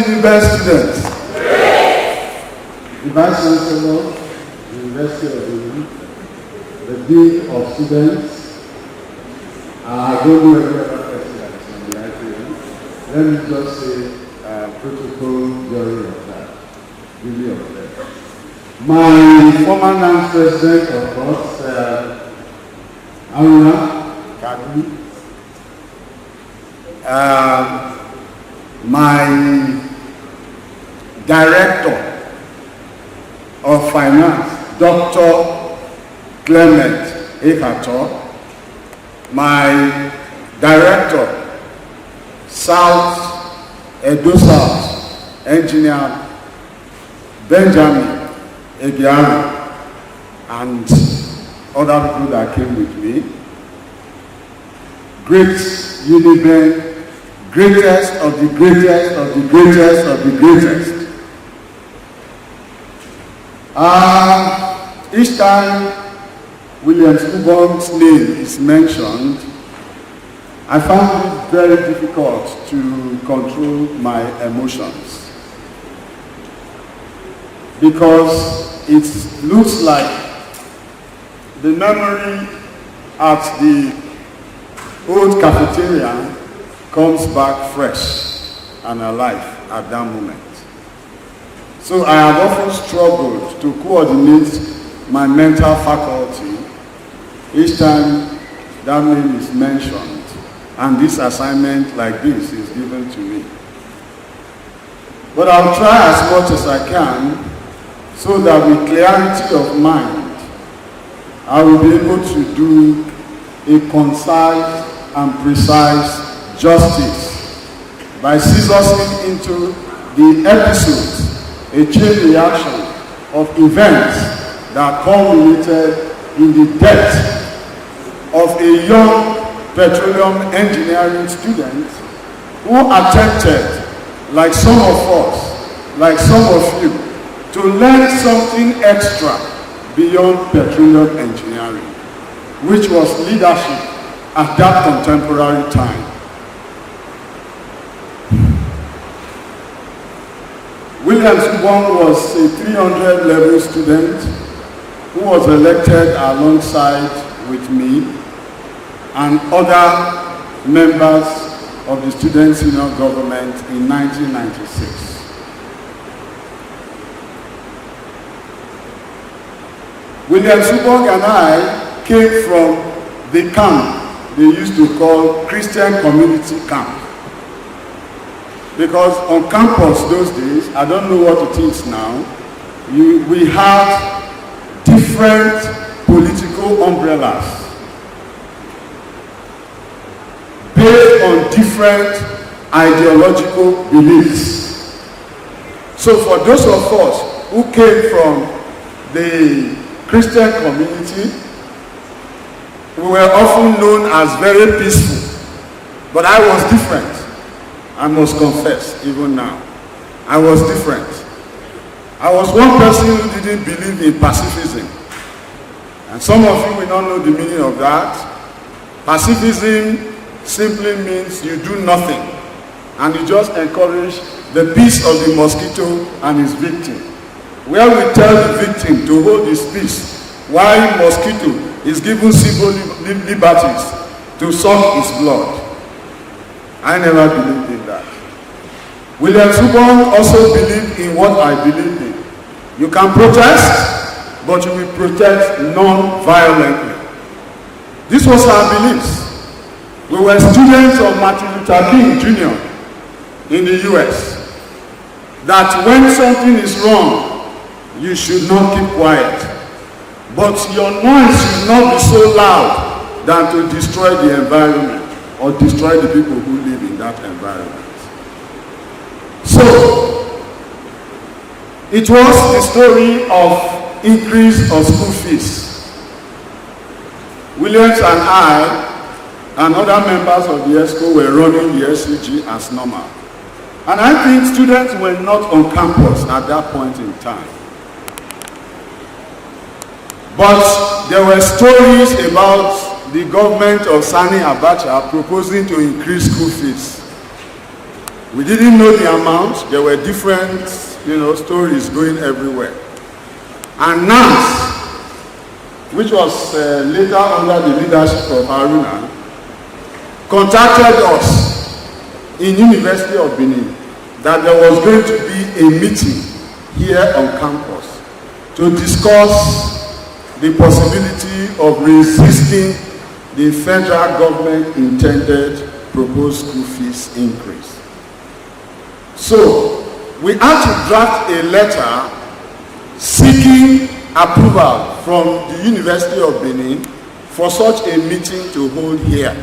University students. The Vice Chancellor, University of Benin, the Dean of Students, I don't know any other person that's on the IPM. Let me just say protocol during of that, really of that. My former NAM president, of course, Aruna Kadu, my director of finance, Dr. Clement Ekato, my director, South, Edo South, engineer Benjamin Egiari, and other people that came with me. Great Uniben, greatest of the greatest of the greatest of the greatest. Each time Ubong's name is mentioned, I found it very difficult to control my emotions, because it looks like the memory at the old cafeteria comes back fresh and alive at that moment. So I have often struggled to coordinate my mental faculty each time that name is mentioned and this assignment like this is given to me. But I'll try as much as I can so that with clarity of mind, I will be able to do a concise and precise justice by scissoring into the episodes a chain reaction of events that culminated in the death of a young petroleum engineering student who attempted, like some of us, like some of you, to learn something extra beyond petroleum engineering, which was leadership at that contemporary time. Ubong was a 300 level student who was elected alongside with me and other members of the Student Senior Government in 1996. Ubong and I came from the camp they used to call Christian Community Camp. Because on campus those days, I don't know what it is now, we had different political umbrellas based on different ideological beliefs. So for those of us who came from the Christian community, we were often known as very peaceful, but I was different. I must confess, even now, I was different. I was one person who didn't believe in pacifism. And some of you will not know the meaning of that. Pacifism simply means you do nothing, and you just encourage the peace of the mosquito and his victim. Where we tell the victim to hold his peace, while mosquito is given civil liberties to suck his blood. I never believed in that. Ubong also believed in what I believed in. You can protest, but you will protest non-violently. This was our beliefs. We were students of Martin Luther King Jr. in the US. That when something is wrong, you should not keep quiet. But your noise should not be so loud than to destroy the environment or destroy the people who live in that environment. So, it was the story of increase of school fees. Williams and I and other members of the ESCO were running the S.U.G as normal. And I think students were not on campus at that point in time. But there were stories about the government of Sani Abacha proposing to increase school fees. We didn't know the amount. There were different, stories going everywhere. And NANS, which was later under the leadership of Haruna, contacted us in University of Benin that there was going to be a meeting here on campus to discuss the possibility of resisting the federal government intended proposed school fees increase. So we had to draft a letter seeking approval from the University of Benin for such a meeting to hold here.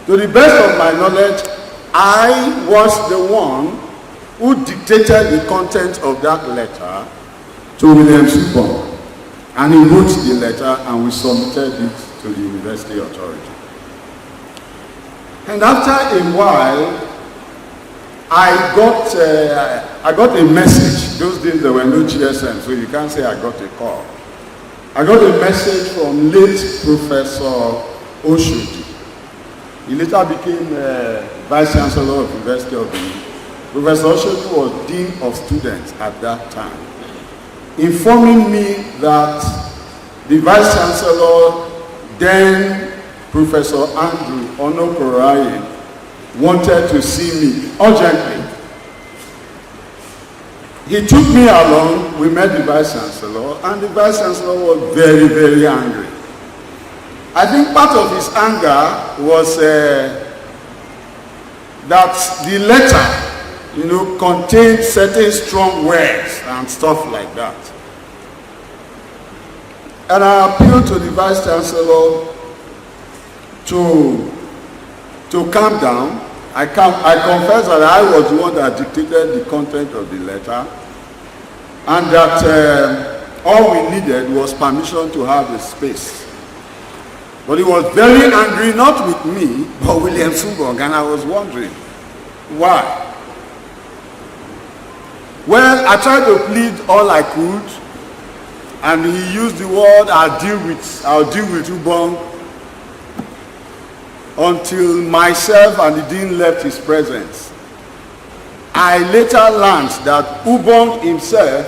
To the best of my knowledge, I was the one who dictated the content of that letter to William Ubong, and he wrote the letter and we submitted it to the university authority. And after a while, I got a message. Those days there were no GSM, so you can't say I got a call. I got a message from late Professor Oshiobugie. He later became Vice Chancellor of the University of Benin. Professor Oshiobugie was Dean of Students at that time, informing me that the Vice Chancellor, then Professor Engr Michael wanted to see me urgently. He took me along, we met the Vice Chancellor, and the Vice Chancellor was very, very angry. I think part of his anger was that the letter, contained certain strong words and stuff like that. And I appealed to the Vice Chancellor to calm down. I confess that I was the one that dictated the content of the letter, and that all we needed was permission to have a space. But he was very angry, not with me, but William Ubong, and I was wondering, why? Well, I tried to plead all I could, and he used the word, I'll deal with Ubong, until myself and the dean left his presence. I later learned that Ubong himself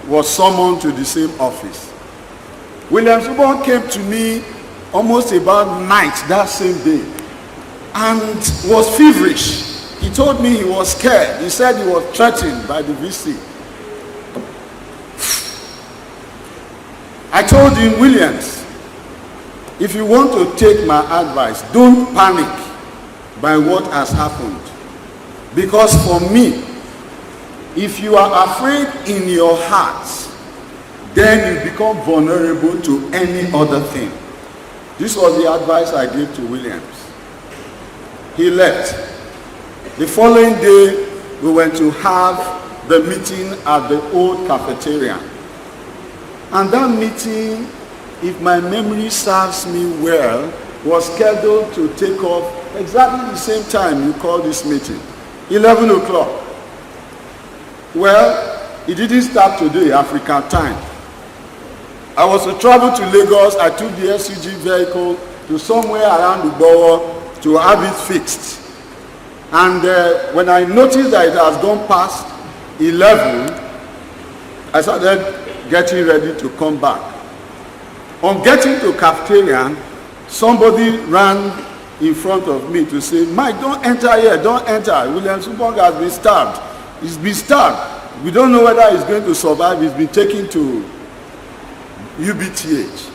was summoned to the same office. William Ubong came to me almost about night that same day and was feverish. He told me he was scared. He said he was threatened by the VC. I told him, Williams, if you want to take my advice, don't panic by what has happened. Because for me, if you are afraid in your heart, then you become vulnerable to any other thing. This was the advice I gave to Williams. He left. The following day, we went to have the meeting at the old cafeteria. And that meeting, if my memory serves me well, was scheduled to take off exactly the same time you called this meeting, 11 o'clock. Well, it didn't start today, African time. I was to travel to Lagos. I took the S.U.G vehicle to somewhere around Ubong to have it fixed. And when I noticed that it has gone past 11, I started getting ready to come back. On getting to cafeteria, somebody ran in front of me to say, Mike, don't enter here, don't enter. William Ubong has been stabbed. He's been stabbed. We don't know whether he's going to survive. He's been taken to UBTH.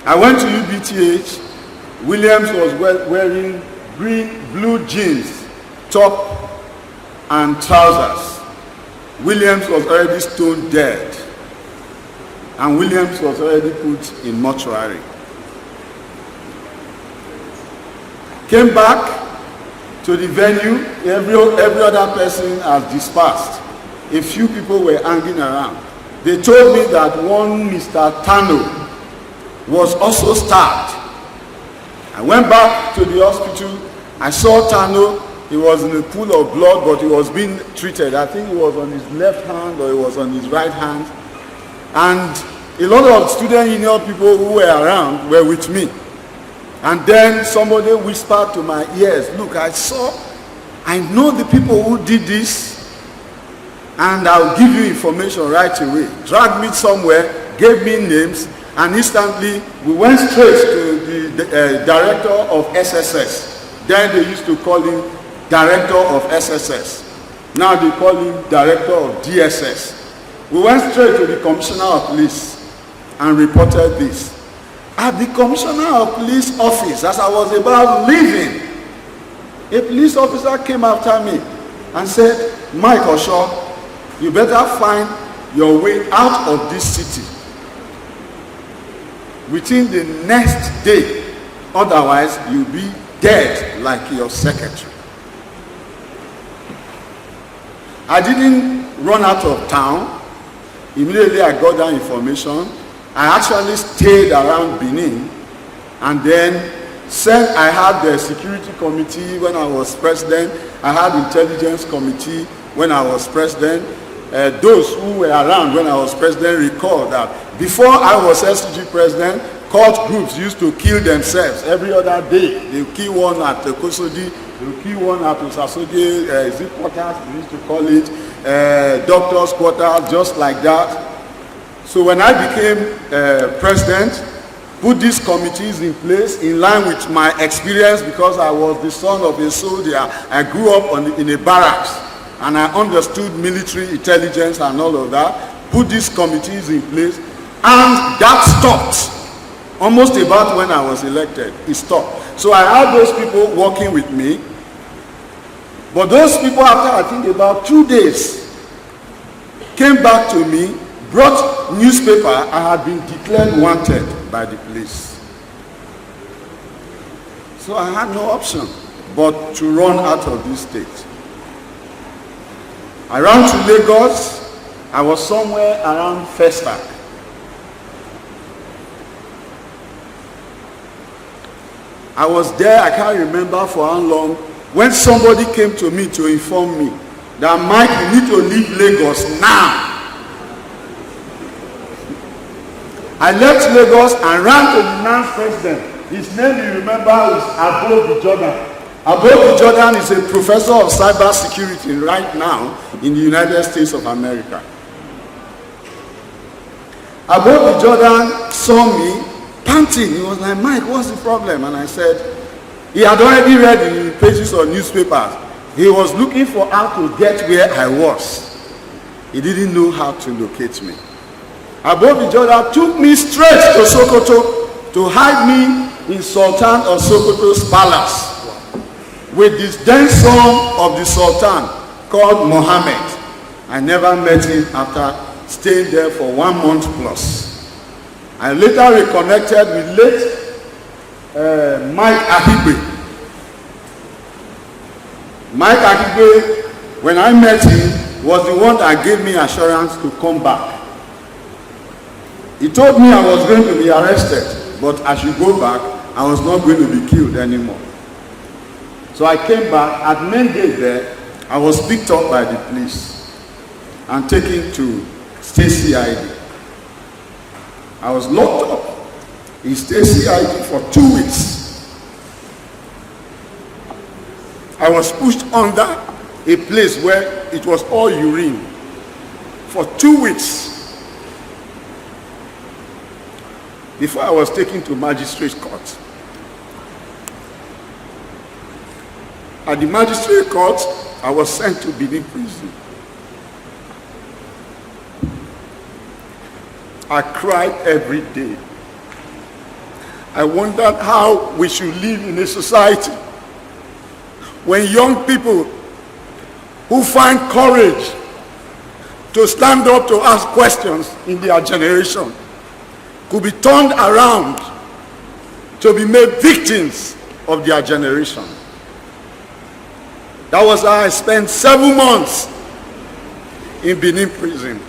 I went to UBTH. Williams was wearing blue jeans, top and trousers. Williams was already stone dead. And Williams was already put in mortuary. Came back to the venue. Every other person has dispersed. A few people were hanging around. They told me that one Mr. Tano was also stabbed. I went back to the hospital. I saw Tano. He was in a pool of blood, but he was being treated. I think he was on his left hand or he was on his right hand. And a lot of student union people who were around were with me. And then somebody whispered to my ears, look, I know the people who did this, and I'll give you information right away. Dragged me somewhere, gave me names, and instantly we went straight to the director of SSS. Then they used to call him director of SSS. Now they call him director of DSS. We went straight to the commissioner of police and reported this. At the commissioner of police office, as I was about leaving, a police officer came after me and said, Mike Osho, you better find your way out of this city within the next day, otherwise you'll be dead like your secretary. I didn't run out of town. Immediately I got that information. I actually stayed around Benin, and then I had the security committee when I was president. I had intelligence committee when I was president. Those who were around when I was president recall that before I was S.U.G President, cult groups used to kill themselves every other day. They would kill one at Kosodi, they would kill one at Usasoge, zip quarters, we used to call it, doctor's quarters, just like that. So when I became president, put these committees in place in line with my experience, because I was the son of a soldier. I grew up in a barracks, and I understood military intelligence and all of that. Put these committees in place, and that stopped almost about when I was elected. It stopped. So I had those people working with me, but those people, after I think about 2 days, came back to me, brought newspaper. I had been declared wanted by the police. So I had no option but to run out of this state. I ran to Lagos. I was somewhere around Festac. I was there, I can't remember for how long, when somebody came to me to inform me that, Mike, you need to leave Lagos now. I left Lagos and ran to the now president. His name, you remember, is Ubong Jordan. Ubong Jordan is a professor of cyber security right now in the United States of America. Ubong Jordan saw me panting. He was like, Mike, what's the problem? And I said, he had already read the pages of newspapers. He was looking for how to get where I was. He didn't know how to locate me. Ubong Jordan took me straight to Sokoto to hide me in Sultan of Sokoto's palace with this then son of the Sultan called Mohammed. I never met him after staying there for 1 month plus. I later reconnected with late Mike Ahigbe. Mike Ahigbe, when I met him, was the one that gave me assurance to come back. He told me I was going to be arrested, but I should go back. I was not going to be killed anymore. So I came back. At main gate there, I was picked up by the police and taken to State CID. I was locked up in State CID for 2 weeks. I was pushed under a place where it was all urine for 2 weeks before I was taken to magistrate court. At the magistrate court, I was sent to Benin prison. I cried every day. I wondered how we should live in a society when young people who find courage to stand up to ask questions in their generation could be turned around to be made victims of their generation. That was how I spent 7 months in Benin prison.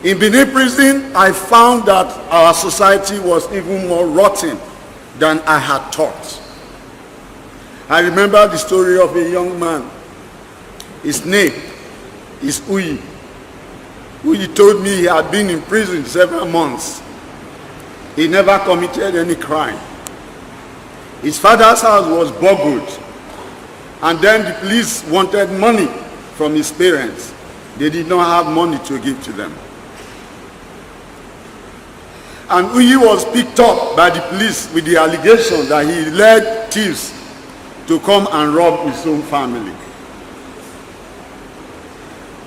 In Benin prison, I found that our society was even more rotten than I had thought. I remember the story of a young man. His name is Uyi told me he had been in prison several months. He never committed any crime. His father's house was burgled, and then the police wanted money from his parents. They did not have money to give to them. And he was picked up by the police with the allegation that he led thieves to come and rob his own family.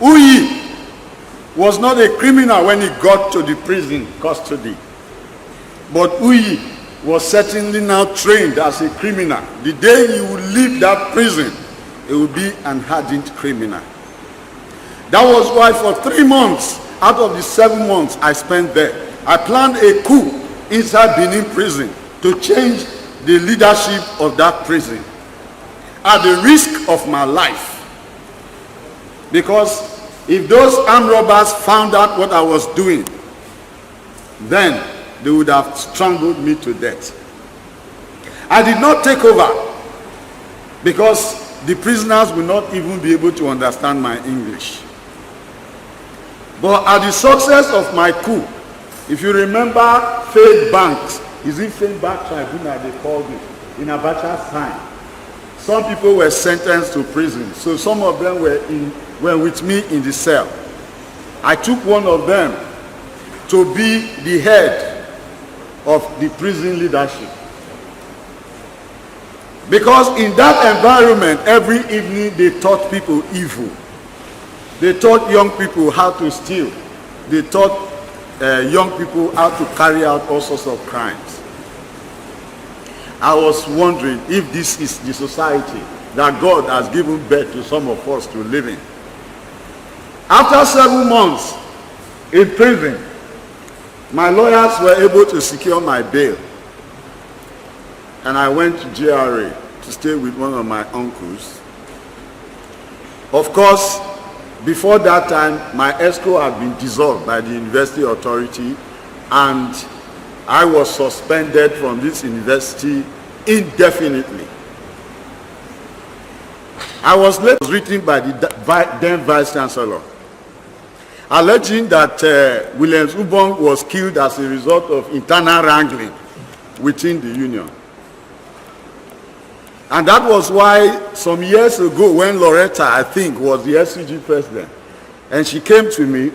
Uyi was not a criminal when he got to the prison custody. But Uyi was certainly now trained as a criminal. The day he would leave that prison, he would be an hardened criminal. That was why for 3 months out of the 7 months I spent there, I planned a coup inside Benin prison to change the leadership of that prison at the risk of my life. Because if those armed robbers found out what I was doing, then they would have strangled me to death. I did not take over because the prisoners will not even be able to understand my English. But at the success of my coup, if you remember failed banks, is it failed bank tribunal they called it, in Abacha's time, some people were sentenced to prison. So some of them were with me in the cell. I took one of them to be the head of the prison leadership. Because in that environment, every evening they taught people evil. They taught young people how to steal. They taught young people how to carry out all sorts of crimes. I was wondering if this is the society that God has given birth to some of us to live in. After 7 months in prison, my lawyers were able to secure my bail. And I went to GRA to stay with one of my uncles. Of course, before that time, my escrow had been dissolved by the university authority, and I was suspended from this university indefinitely. I was written by the then Vice Chancellor, alleging that Williams Ubong was killed as a result of internal wrangling within the union. And that was why some years ago, when Loretta, I think, was the S.U.G President, and she came to me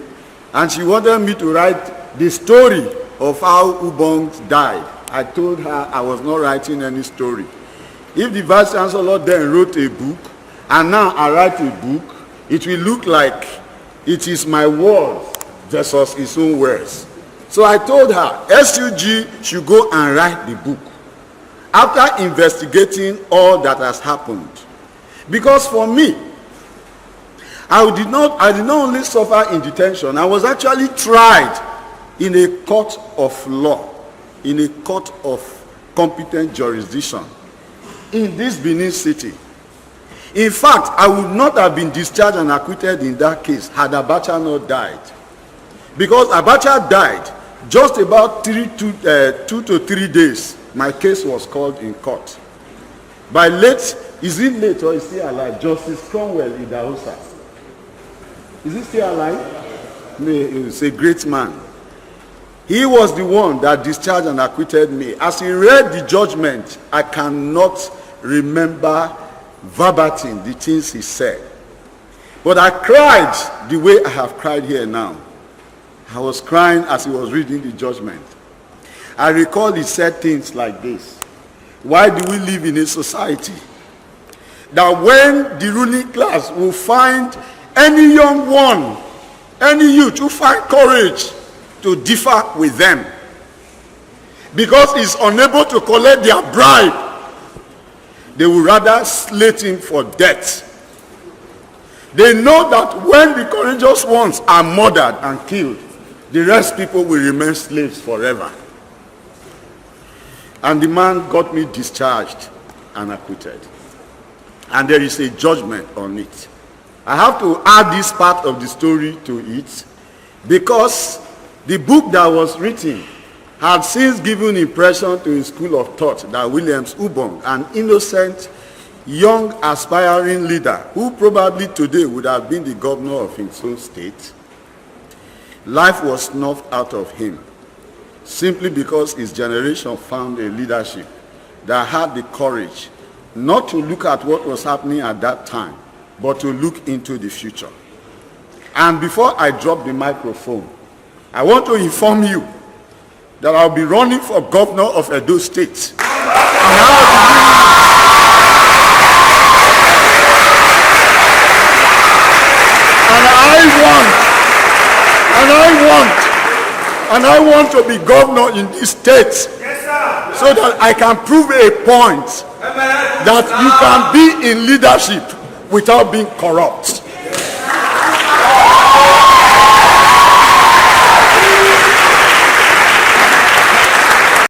and she wanted me to write the story of how Ubong died. I told her I was not writing any story. If the Vice Chancellor then wrote a book, and now I write a book, it will look like it is my words versus his own words. So I told her, S.U.G should go and write the book after investigating all that has happened. Because for me, I did not only suffer in detention, I was actually tried in a court of law, in a court of competent jurisdiction in this Benin city. In fact, I would not have been discharged and acquitted in that case had Abacha not died. Because Abacha died just about 2 to 3 days. My case was called in court. By late, is it late or is he still alive? Justice Cromwell Idahosa. Is he still alive? No, he's a great man. He was the one that discharged and acquitted me. As he read the judgment, I cannot remember verbatim the things he said. But I cried the way I have cried here now. I was crying as he was reading the judgment. I recall he said things like this: why do we live in a society that when the ruling class will find any young one, any youth who find courage to differ with them because he's unable to collect their bribe, they will rather slate him for death. They know that when the courageous ones are murdered and killed, the rest people will remain slaves forever. And the man got me discharged and acquitted. And there is a judgment on it. I have to add this part of the story to it because the book that was written had since given impression to a school of thought that Williams Ubong, an innocent, young, aspiring leader who probably today would have been the governor of his own state, life was snuffed out of him. simply because his generation found a leadership that had the courage not to look at what was happening at that time, but to look into the future. And before I drop the microphone, I want to inform you that I'll be running for governor of Edo State. And I want to be governor in this state, so that I can prove a point that you can be in leadership without being corrupt.